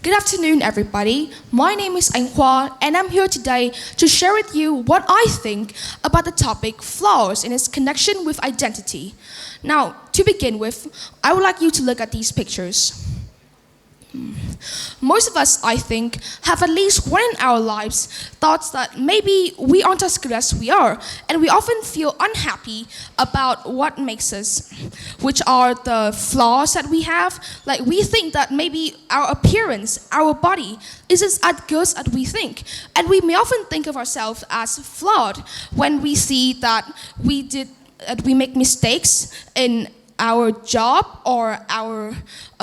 Good afternoon, everybody. My name is Khoa, and I'm here today to share with you what I think about the topic flaws in its connection with identity. Now, to begin with, I would like you to look at these pictures. Most of us, I think, have at least one in our lives thoughts that maybe we aren't as good as we are, and we often feel unhappy about what makes us, which are the flaws that we have. Like, we think that maybe our appearance, our body, isn't as good as we think, and we may often think of ourselves as flawed when we see that we make mistakes in our job or our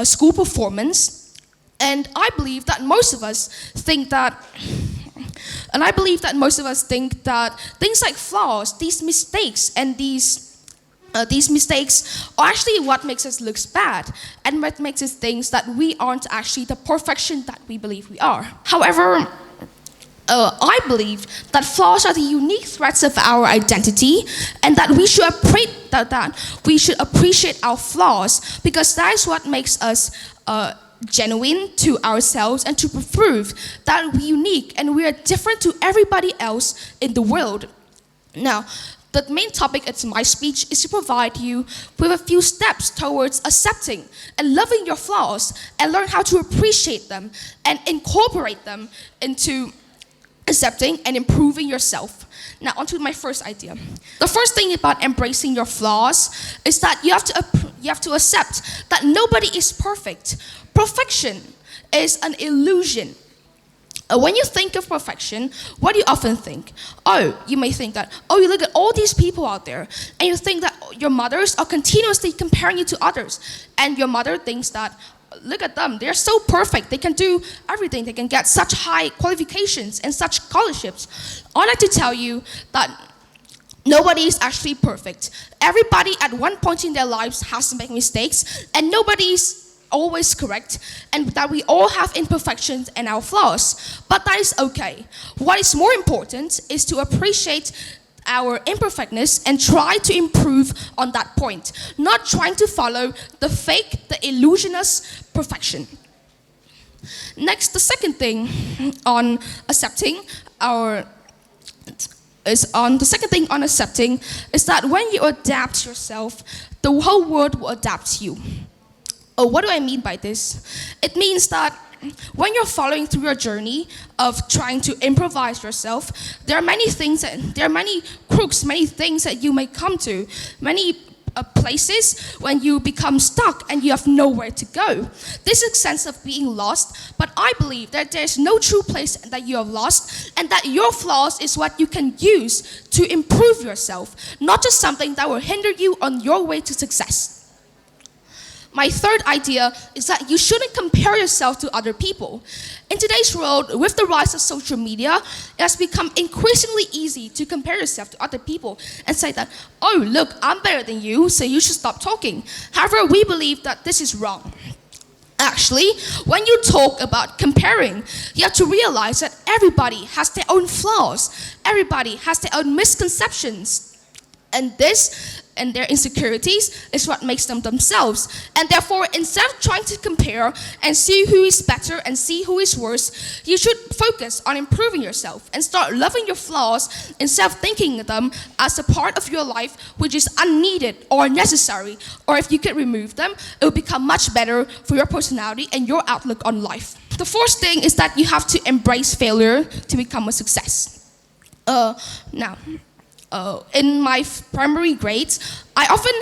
school performance. And I believe that most of us think that things like flaws, these mistakes, and these mistakes are actually what makes us look bad, and what makes us think that we aren't actually the perfection that we believe we are. However, I believe that flaws are the unique threats of our identity, and that we should appreciate our flaws, because that is what makes us genuine to ourselves, and to prove that we're unique and we are different to everybody else in the world. Now, the main topic of my speech is to provide you with a few steps towards accepting and loving your flaws, and learn how to appreciate them and incorporate them into accepting and improving yourself. Now, onto my first idea. The first thing about embracing your flaws is that you have to accept that nobody is perfect. Perfection is an illusion. When you think of perfection, what do you often think? You may think that, you look at all these people out there, and you think that your mothers are continuously comparing you to others, and your mother thinks that, look at them, they're so perfect, they can do everything, they can get such high qualifications and such scholarships. I'd like to tell you that nobody is actually perfect. Everybody at one point in their lives has to make mistakes, and nobody's always correct, and that we all have imperfections and our flaws. But that is okay. What is more important is to appreciate our imperfectness and try to improve on that point, not trying to follow the illusionist perfection. Next, the second thing on accepting is that when you adapt yourself, the whole world will adapt you. What do I mean by this? It means that when you're following through your journey of trying to improvise yourself, there are many things, many crooks, many things that you may come to, many places when you become stuck and you have nowhere to go. This is a sense of being lost, but I believe that there's no true place that you have lost, and that your flaws is what you can use to improve yourself, not just something that will hinder you on your way to success. My third idea is that you shouldn't compare yourself to other people. In today's world, with the rise of social media, it has become increasingly easy to compare yourself to other people and say that, look, I'm better than you, so you should stop talking. However, we believe that this is wrong. Actually, when you talk about comparing, you have to realize that everybody has their own flaws. Everybody has their own misconceptions. And their insecurities is what makes them themselves. And therefore, instead of trying to compare and see who is better and see who is worse, you should focus on improving yourself and start loving your flaws instead of thinking of them as a part of your life which is unneeded or unnecessary. Or if you could remove them, it will become much better for your personality and your outlook on life. The fourth thing is that you have to embrace failure to become a success. In my primary grades, I often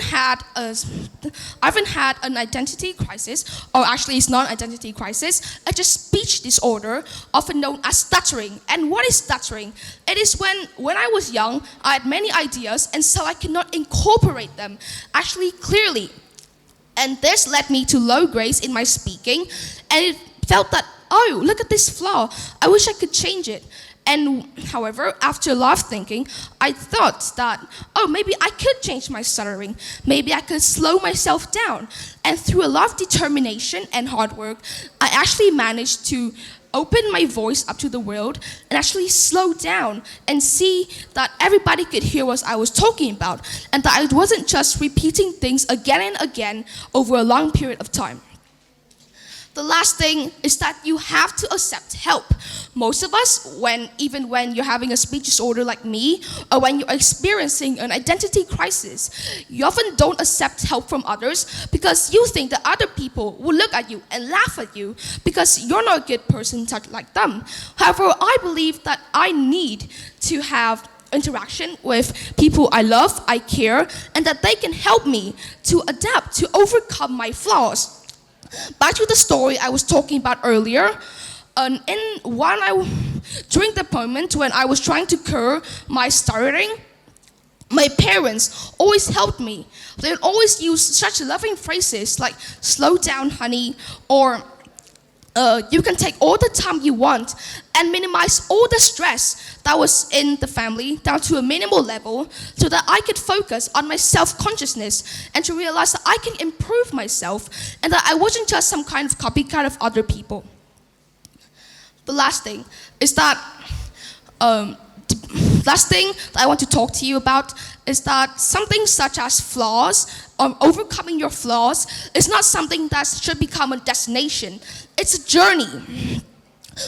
had an identity crisis, or actually it's not an identity crisis, it's just speech disorder, often known as stuttering. And what is stuttering? It is when I was young, I had many ideas, and so I could not incorporate them actually clearly. And this led me to low grades in my speaking, and it felt that, look at this flaw, I wish I could change it. And however, after a lot of thinking, I thought that, maybe I could change my stuttering. Maybe I could slow myself down. And through a lot of determination and hard work, I actually managed to open my voice up to the world and actually slow down and see that everybody could hear what I was talking about, and that I wasn't just repeating things again and again over a long period of time. The last thing is that you have to accept help. Most of us, even when you're having a speech disorder like me, or when you're experiencing an identity crisis, you often don't accept help from others because you think that other people will look at you and laugh at you because you're not a good person such like them. However, I believe that I need to have interaction with people I love, I care, and that they can help me to adapt, to overcome my flaws. Back to the story I was talking about earlier, during the moment when I was trying to curb my stuttering, my parents always helped me. They would always use such loving phrases like "slow down, honey," or "you can take all the time you want," and minimize all the stress that was in the family down to a minimal level so that I could focus on my self-consciousness and to realize that I can improve myself and that I wasn't just some kind of copycat of other people. The last thing I want to talk to you about is that something such as flaws, or overcoming your flaws, is not something that should become a destination. It's a journey.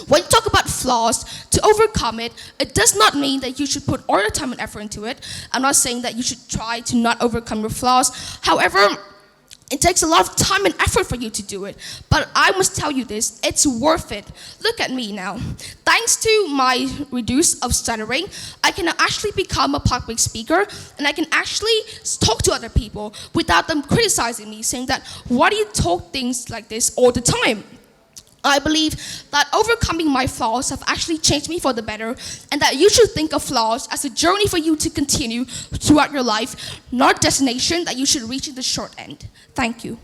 When you talk about flaws, to overcome it, it does not mean that you should put all your time and effort into it. I'm not saying that you should try to not overcome your flaws. However, it takes a lot of time and effort for you to do it. But I must tell you this, it's worth it. Look at me now. Thanks to my reduce of stuttering, I can actually become a public speaker and I can actually talk to other people without them criticizing me, saying that, "Why do you talk things like this all the time?" I believe that overcoming my flaws have actually changed me for the better, and that you should think of flaws as a journey for you to continue throughout your life, not a destination that you should reach in the short end. Thank you.